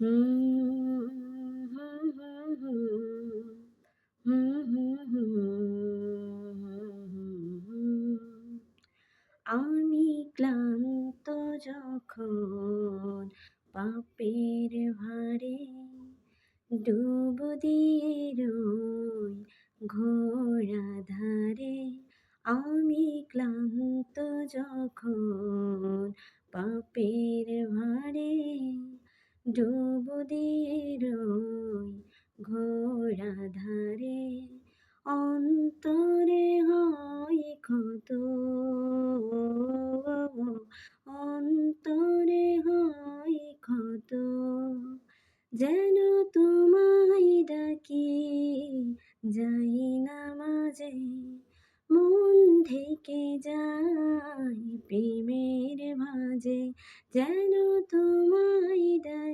হুম, হুম, হুম, হুম, হুম, হুম, হুম। আমি ক্লান্ত যখন পাপের ভারে ডুব দিয়ে রই ঘোর আঁধারে। আমি ক্লান্ত যখন পাপের ভারে ডুব দিয়ে রই ঘোর আঁধারে। অন্তরে হয় ক্ষত, অন্তরে হয় ক্ষত, যেন তোমায় ডাকি যাই না মাঝে, মন থেকে যায় প্রেমের ভাঁজে, যেন তোমায় ডাকি।